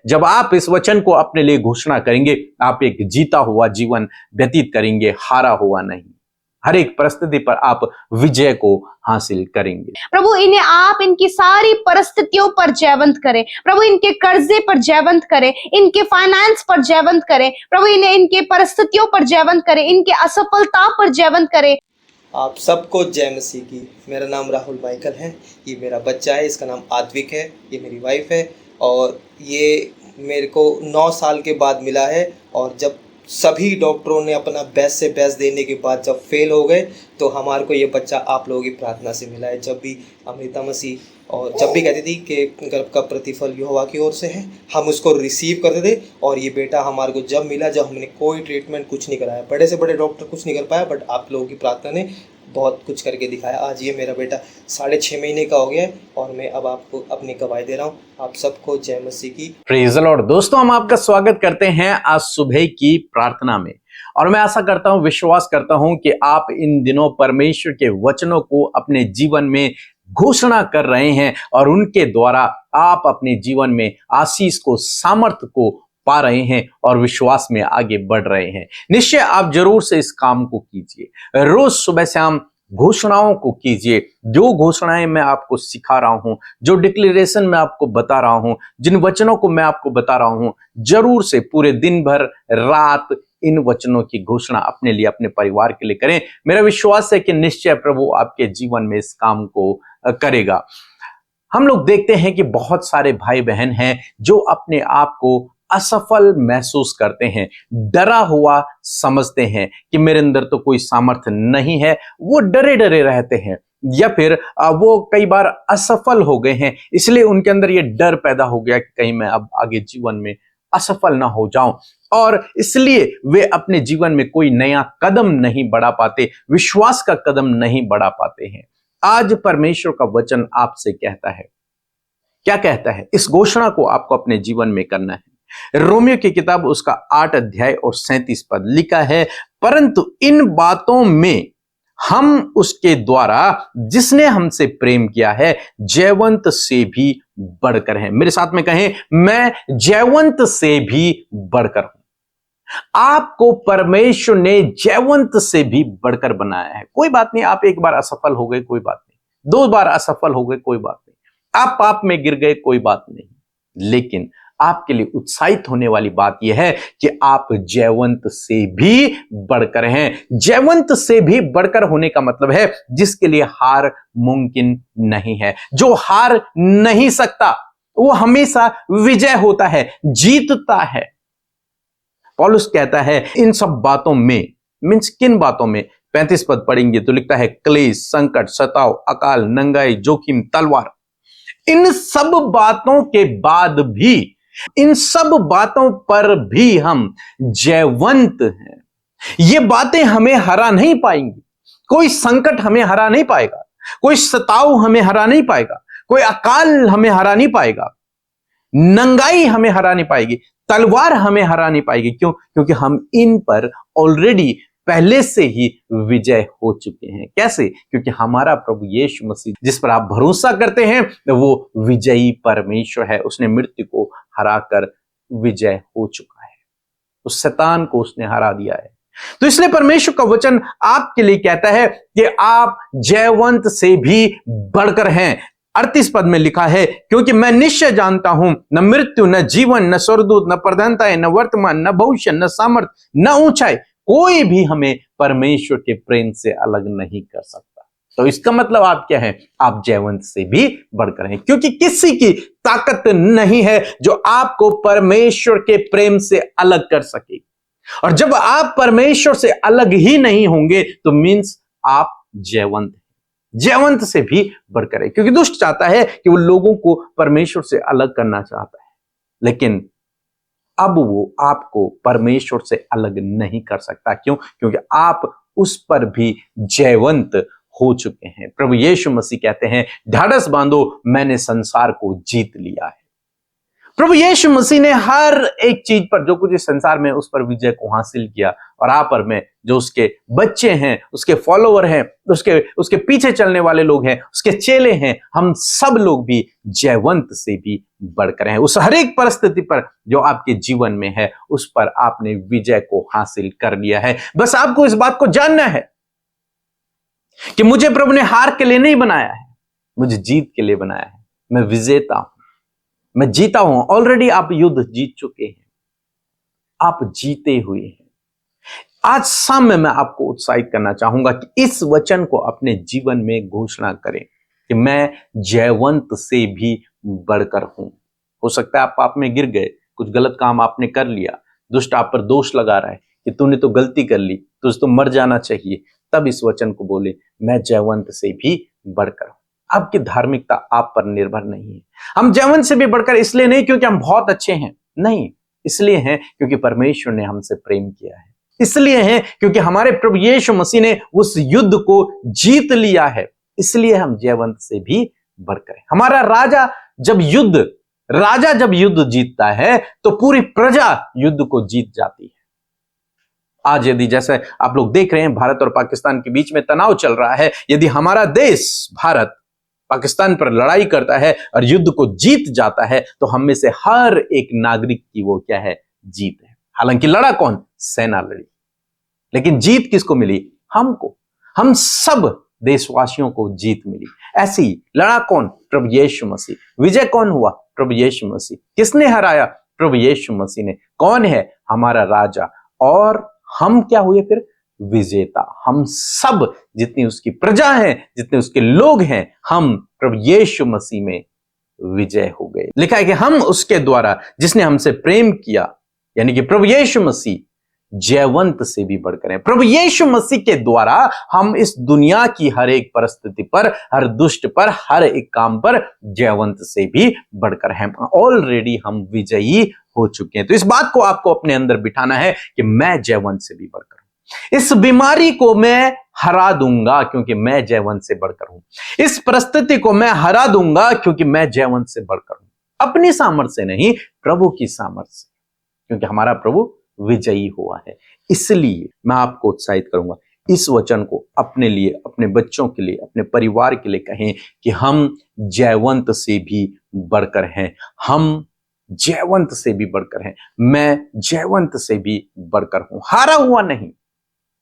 जब आप इस वचन को अपने लिए घोषणा करेंगे, आप एक जीता हुआ जीवन व्यतीत करेंगे, हारा हुआ नहीं। हर एक परिस्थिति पर आप विजय को हासिल करेंगे। प्रभु इन्हें आप इनकी सारी परिस्थितियों पर जयवंत करें। प्रभु इनके कर्जे पर जयवंत करें, इनके फाइनेंस पर जयवंत करें। प्रभु इन्हें इनके परिस्थितियों पर जयवंत करें, इनके असफलता पर जयवंत करें। आप सबको जय मसीह की। मेरा नाम राहुल माइकल है। ये मेरा बच्चा है, इसका नाम आद्विक है। ये मेरी वाइफ है और ये मेरे को 9 साल के बाद मिला है। और जब सभी डॉक्टरों ने अपना बेस्ट से बेस्ट देने के बाद जब फेल हो गए तो हमारे को ये बच्चा आप लोगों की प्रार्थना से मिला है। जब भी अमृता मसीह और जब भी कहती थी कि गर्भ का प्रतिफल यहोवा की ओर से है, हम उसको रिसीव करते थे। और ये बेटा हमारे को जब मिला, जब हमने कोई ट्रीटमेंट कुछ नहीं कराया, बड़े से बड़े डॉक्टर कुछ नहीं कर पाया, बट आप लोगों की प्रार्थना ने बहुत कुछ करके दिखाया। आज ये मेरा बेटा 6.5 महीने का हो गया है और मैं अब आपको अपनी गवाही दे रहा हूँ। आप सबको जय मसीह की। Praise the Lord. दोस्तों, हम आपका स्वागत करते हैं आज सुबह की प्रार्थना में। और मैं आशा करता हूं, विश्वास करता हूं कि आप इन दिनों परमेश्वर के वचनों को अपने जीवन में घोषणा कर रहे हैं और उनके द्वारा आप अपने जीवन में आशीष को, सामर्थ्य को पा रहे हैं और विश्वास में आगे बढ़ रहे हैं। निश्चय आप जरूर से इस काम को कीजिए। रोज सुबह शाम घोषणाओं को कीजिए। जो घोषणाएं मैं आपको सिखा रहा हूं, जो डिक्लेरेशन मैं आपको बता रहा हूं, जिन वचनों को मैं आपको बता रहा हूं, जरूर से पूरे दिन भर रात इन वचनों की घोषणा अपने लिए, अपने परिवार के लिए करें। मेरा विश्वास है कि निश्चय प्रभु आपके जीवन में इस काम को करेगा। हम लोग देखते हैं कि बहुत सारे भाई बहन हैं जो अपने आप को असफल महसूस करते हैं, डरा हुआ समझते हैं कि मेरे अंदर तो कोई सामर्थ्य नहीं है। वो डरे डरे रहते हैं या फिर वो कई बार असफल हो गए हैं, इसलिए उनके अंदर ये डर पैदा हो गया कि कहीं मैं अब आगे जीवन में असफल ना हो जाऊं, और इसलिए वे अपने जीवन में कोई नया कदम नहीं बढ़ा पाते, विश्वास का कदम नहीं बढ़ा पाते हैं। आज परमेश्वर का वचन आपसे कहता है, क्या कहता है? इस घोषणा को आपको अपने जीवन में करना है। रोमियो की किताब उसका 8 अध्याय और 37 पद लिखा है, परंतु इन बातों में हम उसके द्वारा जिसने हमसे प्रेम किया है जयवंत से भी बढ़कर हैं। मेरे साथ में कहें, मैं जयवंत से भी बढ़कर हूं। आपको परमेश्वर ने जयवंत से भी बढ़कर बनाया है। कोई बात नहीं, आप एक बार असफल हो गए, कोई बात नहीं। 2 बार असफल हो गए, कोई बात नहीं। आप पाप में गिर गए, कोई बात नहीं। लेकिन आपके लिए उत्साहित होने वाली बात यह है कि आप जयवंत से भी बढ़कर हैं। जयवंत से भी बढ़कर होने का मतलब है जिसके लिए हार मुमकिन नहीं है। जो हार नहीं सकता वो हमेशा विजय होता है, जीतता है। पौलुस कहता है इन सब बातों में, मीन्स किन बातों में? 35 पद पढ़ेंगे तो लिखता है, क्लेश, संकट, सताव, अकाल, नंगाई, जोखिम, तलवार। इन सब बातों के बाद भी, इन सब बातों पर भी हम जयवंत हैं। ये बातें हमें हरा नहीं पाएंगी। कोई संकट हमें हरा नहीं पाएगा, कोई सताव हमें हरा नहीं पाएगा, कोई अकाल हमें हरा नहीं पाएगा, नंगाई हमें हरा नहीं पाएगी, तलवार हमें हरा नहीं पाएगी। क्यों? क्योंकि हम इन पर ऑलरेडी पहले से ही विजय हो चुके हैं। कैसे? क्योंकि हमारा प्रभु यीशु मसीह जिस पर आप भरोसा करते हैं वो विजयी परमेश्वर है। उसने मृत्यु को हराकर विजय हो चुका है, उस शैतान को उसने हरा दिया है। तो इसलिए परमेश्वर का वचन आपके लिए कहता है कि आप जयवंत से भी बढ़कर हैं। 38 पद में लिखा है, क्योंकि मैं निश्चय जानता हूं न मृत्यु, न जीवन, न स्वर्गदूत, न प्रधानताएं, न वर्तमान, न भविष्य, न सामर्थ्य, न ऊंचाई, कोई भी हमें परमेश्वर के प्रेम से अलग नहीं कर सकता। तो इसका मतलब आप क्या है? आप जयवंत से भी बढ़कर हैं, क्योंकि किसी की ताकत नहीं है जो आपको परमेश्वर के प्रेम से अलग कर सके। और जब आप परमेश्वर से अलग ही नहीं होंगे तो मीन्स आप जयवंत हैं, जयवंत से भी बढ़कर है। क्योंकि दुष्ट चाहता है कि वो लोगों को परमेश्वर से अलग करना चाहता है, लेकिन अब वो आपको परमेश्वर से अलग नहीं कर सकता। क्यों? क्योंकि आप उस पर भी जयवंत हो चुके हैं। प्रभु यीशु मसीह कहते हैं, ढाढ़स बांधो, मैंने संसार को जीत लिया है। प्रभु यीशु मसीह ने हर एक चीज पर, जो कुछ इस संसार में, उस पर विजय को हासिल किया। और आप और मैं, जो उसके बच्चे हैं, उसके फॉलोअर हैं, उसके पीछे चलने वाले लोग हैं, उसके चेले हैं, हम सब लोग भी जयवंत से भी बढ़कर हैं। उस हर एक परिस्थिति पर जो आपके जीवन में है, उस पर आपने विजय को हासिल कर लिया है। बस आपको इस बात को जानना है कि मुझे प्रभु ने हार के लिए नहीं बनाया है, मुझे जीत के लिए बनाया है। मैं विजेता हूं, मैं जीता हूं। ऑलरेडी आप युद्ध जीत चुके हैं, आप जीते हुए हैं। आज शाम में मैं आपको उत्साहित करना चाहूंगा कि इस वचन को अपने जीवन में घोषणा करें कि मैं जयवंत से भी बढ़कर हूं। हो सकता है आप पाप में गिर गए, कुछ गलत काम आपने कर लिया, दुष्ट आप पर दोष लगा रहा है कि तूने तो गलती कर ली, तुझे तो मर जाना चाहिए। तब इस वचन को बोले, मैं जयवंत से भी बढ़कर हूं। आपकी धार्मिकता आप पर निर्भर नहीं है। हम जयवंत से भी बढ़कर इसलिए नहीं क्योंकि हम बहुत अच्छे हैं, नहीं, इसलिए हैं क्योंकि परमेश्वर ने हमसे प्रेम किया है। इसलिए हैं क्योंकि हमारे प्रभु यीशु मसीह ने उस युद्ध को जीत लिया है। इसलिए हम जयवंत से भी बढ़कर हैं। हमारा राजा जब युद्ध जीतता है तो पूरी प्रजा युद्ध को जीत जाती है। आज यदि, जैसे आप लोग देख रहे हैं, भारत और पाकिस्तान के बीच में तनाव चल रहा है, यदि हमारा देश भारत पाकिस्तान पर लड़ाई करता है और युद्ध को जीत जाता है, तो हम में से हर एक नागरिक की वो क्या है? जीत है। हालांकि लड़ा कौन? सेना लड़ी, लेकिन जीत किसको मिली? हमको, हम सब देशवासियों को जीत मिली। ऐसी लड़ा कौन? प्रभु यीशु मसीह। विजय कौन हुआ? प्रभु यीशु मसीह। किसने हराया? प्रभु यीशु मसीह ने। कौन है? हमारा राजा। और हम क्या हुए फिर? विजेता। हम सब, जितनी उसकी प्रजा है, जितने उसके लोग हैं, हम प्रभु यीशु मसीह में विजय हो गए। लिखा है कि हम उसके द्वारा, जिसने हमसे प्रेम किया, यानी कि प्रभु यीशु मसीह, जयवंत से भी बढ़कर हैं। प्रभु यीशु मसीह के द्वारा हम इस दुनिया की हर एक परिस्थिति पर, हर दुष्ट पर, हर एक काम पर जयवंत से भी बढ़कर हैं। ऑलरेडी हम विजयी हो चुके हैं। तो इस बात को आपको अपने अंदर बिठाना है कि मैं जयवंत से भी बढ़कर हूं। इस बीमारी को मैं हरा दूंगा क्योंकि मैं जयवंत से बढ़कर हूं। इस परिस्थिति को मैं हरा दूंगा क्योंकि मैं जयवंत से बढ़कर हूं। अपनी सामर्थ्य से नहीं, प्रभु की सामर्थ्य से, क्योंकि हमारा प्रभु विजयी हुआ है। इसलिए मैं आपको उत्साहित करूंगा, इस वचन को अपने लिए, अपने बच्चों के लिए, अपने परिवार के लिए कहें कि हम जयवंत से भी बढ़कर हैं। हम जयवंत से भी बढ़कर हैं। मैं जयवंत से भी बढ़कर हूं। हारा हुआ नहीं,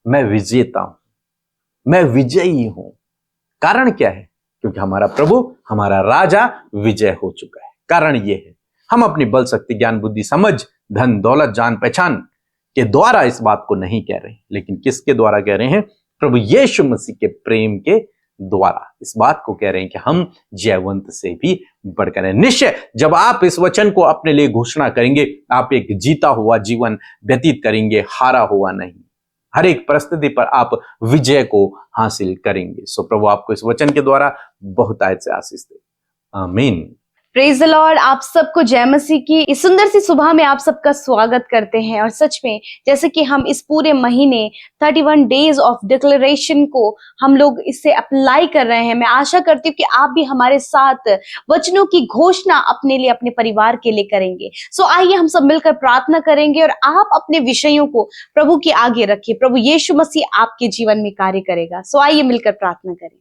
मैं विजेता हूं, मैं विजयी हूं। कारण क्या है? क्योंकि हमारा प्रभु, हमारा राजा विजय हो चुका है। कारण यह है, हम अपनी बल, शक्ति, ज्ञान, बुद्धि, समझ, धन, दौलत, जान पहचान के द्वारा इस बात को नहीं कह रहे, लेकिन किसके द्वारा कह रहे हैं? प्रभु यीशु मसीह के प्रेम के द्वारा इस बात को कह रहे हैं कि हम जयवंत से भी बढ़कर हैं। निश्चय जब आप इस वचन को अपने लिए घोषणा करेंगे, आप एक जीता हुआ जीवन व्यतीत करेंगे, हारा हुआ नहीं। हर एक परिस्थिति पर आप विजय को हासिल करेंगे। सो प्रभु आपको इस वचन के द्वारा बहुतायत से आशीष दे। आमीन। Praise the Lord. आप सबको जय मसीह की इस सुंदर सी सुबह में आप सबका स्वागत करते हैं। और सच में जैसे कि हम इस पूरे महीने 31 डेज ऑफ डिक्लेरेशन को हम लोग इससे अप्लाई कर रहे हैं, मैं आशा करती हूँ कि आप भी हमारे साथ वचनों की घोषणा अपने लिए, अपने परिवार के लिए करेंगे। सो आइए हम सब मिलकर प्रार्थना करेंगे और आप अपने विषयों को प्रभु के आगे रखिए। प्रभु यीशु मसीह आपके जीवन में कार्य करेगा। सो आइए मिलकर प्रार्थना करें।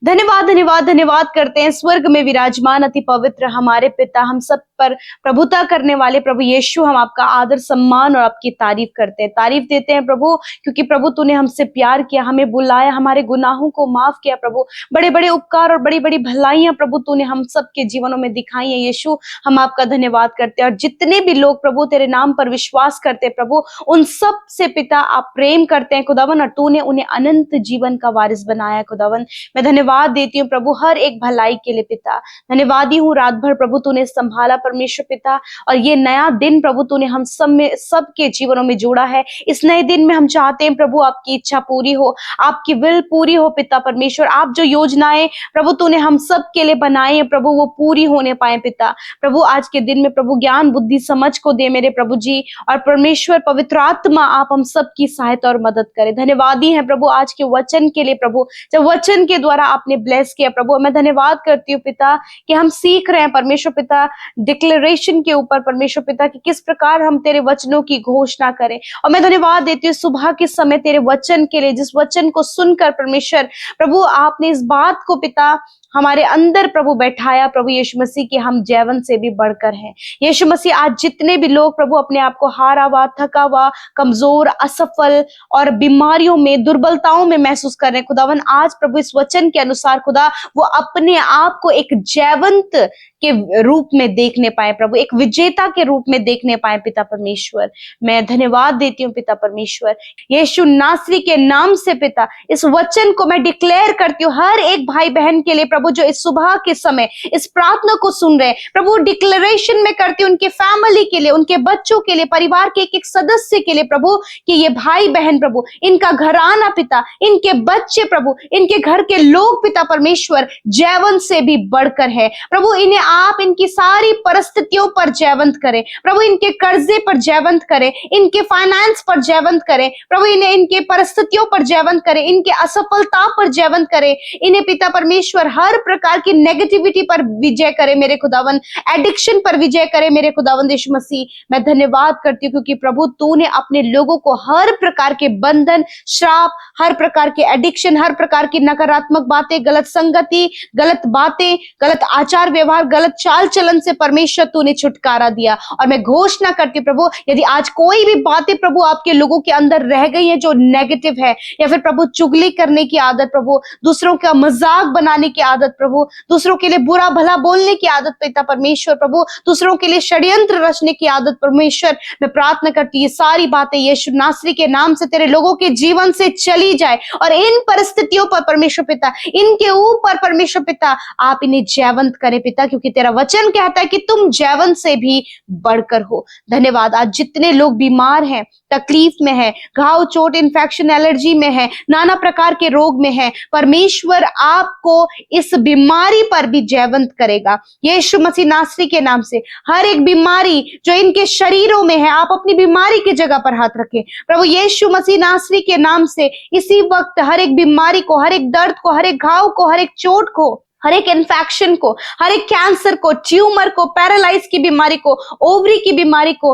धन्यवाद धन्यवाद धन्यवाद करते हैं स्वर्ग में विराजमान अति पवित्र हमारे पिता, हम सब पर प्रभुता करने वाले प्रभु यीशु, हम आपका आदर सम्मान और आपकी तारीफ करते हैं, तारीफ देते हैं प्रभु, क्योंकि प्रभु तूने हमसे प्यार किया, हमें बुलाया, हमारे गुनाहों को माफ किया प्रभु। बड़े बड़े उपकार और बड़ी बड़ी भलाइयां प्रभु तूने हम सब के जीवनों में दिखाई है यीशु, हम आपका धन्यवाद करते हैं। और जितने भी लोग प्रभु तेरे नाम पर विश्वास करते हैं प्रभु, उन सब से पिता आप प्रेम करते हैं खुदावन, और तूने उन्हें अनंत जीवन का वारिस बनाया खुदावन। मैं धन्यवाद देती हूँ प्रभु हर एक भलाई के लिए पिता। धन्यवादी हूँ रात भर प्रभु तूने संभाला परमेश्वर पिता, और ये नया दिन प्रभु तूने हम सब में, सबके जीवनों में जोड़ा है। इस नए दिन में हम चाहते हैं प्रभु आपकी इच्छा पूरी हो, आपकी विल पूरी हो पिता परमेश्वर। आप जो योजनाएं प्रभु तूने हम सब के लिए बनाए हैं प्रभु, वो पूरी होने पाए पिता। प्रभु आज के दिन में प्रभु ज्ञान बुद्धि समझ को दे मेरे प्रभु जी, और परमेश्वर पवित्र आत्मा आप हम सब की सहायता और मदद करें। धन्यवादी है प्रभु आज के वचन के लिए प्रभु, जब वचन के द्वारा आपने ब्लेस किया प्रभु, मैं धन्यवाद करती हूँ पिता कि हम सीख रहे हैं परमेश्वर पिता डिक्लेरेशन के ऊपर परमेश्वर पिता कि किस प्रकार हम तेरे वचनों की घोषणा करें। और मैं धन्यवाद देती हूँ सुबह के समय तेरे वचन के लिए, जिस वचन को सुनकर परमेश्वर प्रभु आपने इस बात को पिता हमारे अंदर प्रभु बैठाया प्रभु यीशु मसीह कि हम जैवन से भी बढ़कर हैं। यीशु मसीह आज जितने भी लोग प्रभु अपने आप को हारा हुआ, थका हुआ, कमजोर, असफल और बीमारियों में, दुर्बलताओं में महसूस कर रहे हैं खुदावन, आज प्रभु इस वचन के अनुसार खुदा वो अपने आप को एक जैवंत के रूप में देखने पाए प्रभु, एक विजेता के रूप में देखने पाए पिता परमेश्वर। मैं धन्यवाद देती हूँ पिता परमेश्वर, यीशु नासरी के नाम से पिता इस वचन को मैं डिक्लेयर करती हूँ हर एक भाई बहन के लिए प्रभु जो इस सुबह के समय इस प्रार्थना को सुन रहे हैं प्रभु, डिक्लेरेशन में करती हूँ उनके फैमिली के लिए, उनके बच्चों के लिए, परिवार के एक एक सदस्य के लिए प्रभु, कि ये भाई बहन प्रभु, इनका घराना पिता, इनके बच्चे प्रभु, इनके घर के लोग पिता परमेश्वर जैवन से भी बढ़कर है प्रभु। इन्हें आप इनकी सारी परिस्थितियों पर जयवंत करें प्रभु, इनके कर्जे पर जयवंत करें, इनके फाइनेंस पर जयवंत करें प्रभु, इन्हें इनके परिस्थितियों पर जयवंत करें, इनके असफलता पर जयवंत करें, इन्हें पिता परमेश्वर हर प्रकार की नेगेटिविटी पर विजय करे मेरे खुदावन, एडिक्शन पर विजय करे मेरे खुदावन यीशु मसीह। मैं धन्यवाद करती हूँ क्योंकि प्रभु तूने अपने लोगों को हर प्रकार के बंधन, श्राप, हर प्रकार के एडिक्शन, हर प्रकार की नकारात्मक बातें, गलत संगति, गलत बातें, गलत आचार व्यवहार, गलत चाल चलन से परमेश्वर तूने छुटकारा दिया। और मैं घोषणा करती हूँ प्रभु, यदि आज कोई भी बातें प्रभु आपके लोगों के अंदर रह गई है जो नेगेटिव है, या फिर प्रभु चुगली करने की आदत प्रभु, दूसरों का मजाक बनाने की आदत प्रभु, दूसरों के लिए बुरा भला बोलने की आदत पिता परमेश्वर प्रभु, दूसरों के लिए षड्यंत्र रचने की आदत परमेश्वर, मैं प्रार्थना करती हूँ ये सारी बातें यीशु नासरी के नाम से तेरे लोगों के जीवन से चली जाए। और इन परिस्थितियों पर परमेश्वर पिता, इनके ऊपर परमेश्वर पिता आप इन्हें जयवंत करें पिता, क्योंकि तेरा वचन कहता है कि तुम जैवन से भी बढ़कर हो। धन्यवाद। आज जितने लोग बीमार हैं, तकलीफ में है, घाव, चोट, इन्फेक्शन, एलर्जी में है, नाना प्रकार के रोग में है, परमेश्वर आपको इस बीमारी पर भी जयवंत करेगा यीशु मसीह नासरी के नाम से। हर एक बीमारी जो इनके शरीरों में है, आप अपनी बीमारी की जगह पर हाथ रखें प्रभु यीशु मसीह नासरी के नाम से। इसी वक्त हर एक बीमारी को, हर एक दर्द को, हर एक घाव को, हर एक चोट को, हर एक इन्फेक्शन को, हर एक कैंसर को, ट्यूमर को, पैरालाइज की बीमारी को, ओवरी की बीमारी को,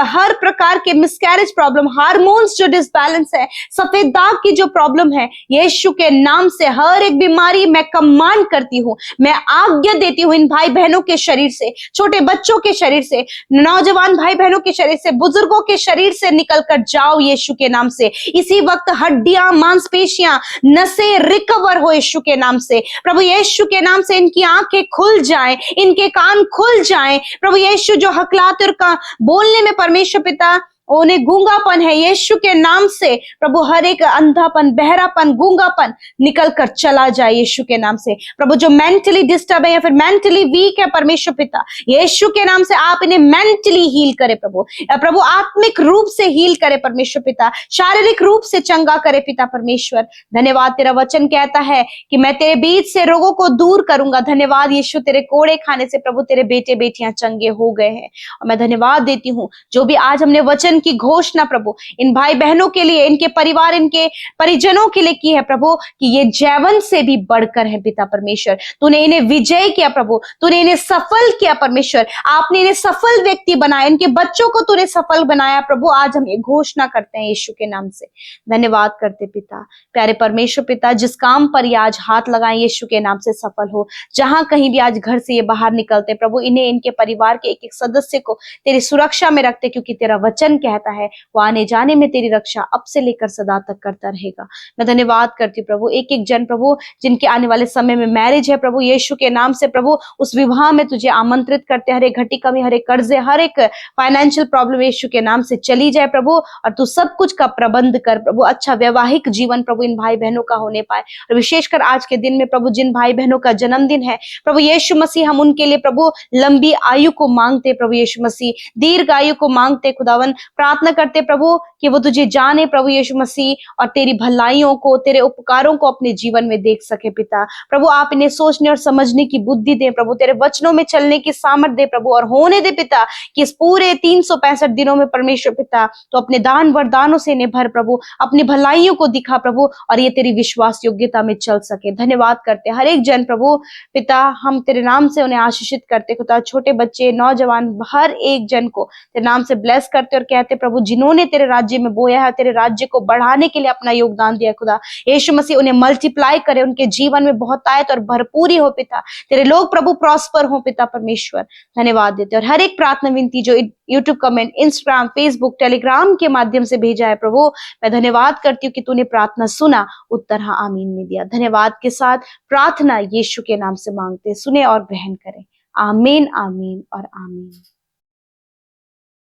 हर प्रकार के मिसकैरेज प्रॉब्लम, हार्मोन्स जो डिसबैलेंस है, सफेद दाग की जो प्रॉब्लम है, यीशु के नाम से हर एक बीमारी मैं कमांड करती हूँ, मैं आज्ञा देती हूँ इन भाई बहनों के शरीर से, छोटे बच्चों के शरीर से, नौजवान भाई बहनों के शरीर से, बुजुर्गों के शरीर से निकल कर जाओ यीशु के नाम से। इसी वक्त हड्डियां, मांसपेशियां, नसें रिकवर हो यीशु के नाम से प्रभु यीशु के नाम से। इनकी आंखें खुल जाएं, इनके कान खुल जाएं प्रभु यीशु, जो हकलाते और बोलने में परमेश्वर पिता उन्हें गूंगापन है, यीशु के नाम से प्रभु हर एक अंधापन, बहरापन, गूंगापन निकल कर चला जाए यीशु के नाम से। प्रभु जो मेंटली डिस्टर्ब है या फिर मेंटली वीक है परमेश्वर पिता, यीशु के नाम से आप इन्हें मेंटली हील करे प्रभु, प्रभु आत्मिक रूप से हील करे परमेश्वर पिता, शारीरिक रूप से चंगा करे पिता परमेश्वर। धन्यवाद, तेरा वचन कहता है कि मैं तेरे बीच से रोगों को दूर करूंगा। धन्यवाद यीशु, तेरे कोड़े खाने से प्रभु तेरे बेटे बेटियां चंगे हो गए हैं। और मैं धन्यवाद देती हूँ जो भी आज हमने वचन की घोषणा प्रभु इन भाई बहनों के लिए, इनके परिवार, इनके परिजनों के लिए की है प्रभु, कि ये जैवन से भी बढ़कर है पिता परमेश्वर। तूने इन्हें विजय किया प्रभु, तूने इन्हें सफल किया परमेश्वर, आपने इन्हें सफल व्यक्ति बनाया, इनके बच्चों को तूने सफल बनाया प्रभु। आज हम ये घोषणा करते हैं यीशु के नाम से। धन्यवाद करते पिता, प्यारे परमेश्वर पिता, जिस काम पर ये आज हाथ लगाए यीशु के नाम से सफल हो। जहां कहीं भी आज घर से ये बाहर निकलते प्रभु, इन्हें, इनके परिवार के एक एक सदस्य को तेरी सुरक्षा में रखते, क्योंकि तेरा वचन कहता है वो आने जाने में तेरी रक्षा अब से लेकर सदा तक करता रहेगा। मैं धन्यवाद करती हूँ प्रभु, एक एक जन प्रभु जिनके आने वाले समय में मैरिज है प्रभु, यीशु के नाम से प्रभु उस विवाह में तुझे आमंत्रित करते, हर एक घटी कमी, हर एक कर्जे, हर एक फाइनेंशियल प्रॉब्लम यीशु के नाम से चली जाए प्रभु, और तू सब कुछ का प्रबंध कर प्रभु। अच्छा वैवाहिक जीवन प्रभु इन भाई बहनों का होने पाए, और विशेषकर आज के दिन में प्रभु जिन भाई बहनों का जन्मदिन है प्रभु यीशु मसीह, हम उनके लिए प्रभु लंबी आयु को मांगते प्रभु यीशु मसीह, दीर्घ आयु को मांगते खुदावन। प्रार्थना करते प्रभु कि वो तुझे जाने प्रभु यीशु मसीह, और तेरी भलाइयों को, तेरे उपकारों को अपने जीवन में देख सके पिता। प्रभु आप इन्हें सोचने और समझने की बुद्धि दे प्रभु, तेरे वचनों में चलने की सामर्थ दे प्रभु, और होने दे पिता कि इस पूरे 365 दिनों में परमेश्वर पिता तो अपने दान वरदानों से इन्हें भर प्रभु, अपनी भलाइयों को दिखा प्रभु, और ये तेरी विश्वास योग्यता में चल सके। धन्यवाद करते हर एक जन प्रभु पिता, हम तेरे नाम से उन्हें आशीषित करते खुदा, छोटे बच्चे, नौजवान, हर एक जन को तेरे नाम से ब्लेस करते और कहते प्रभु जिन्होंने तेरे राज्य में बोया है, तेरे राज्य को बढ़ाने के लिए अपना योगदान दिया खुदा, यीशु मसीह उन्हें मल्टीप्लाई करे, उनके जीवन में बहुतायत और भरपूरी हो पिता, तेरे लोग प्रभु प्रॉस्पर हो पिता परमेश्वर। धन्यवाद देते और हर एक प्रार्थना विनती जो YouTube comment, Instagram, Facebook, Telegram के माध्यम से भेजा है प्रभु, मैं धन्यवाद करती हूँ कि तूने प्रार्थना सुना, उत्तर हाँ आमीन में दिया। धन्यवाद के साथ प्रार्थना यीशु के नाम से मांगते, सुने और ग्रहण करें। आमीन, आमीन और आमीन।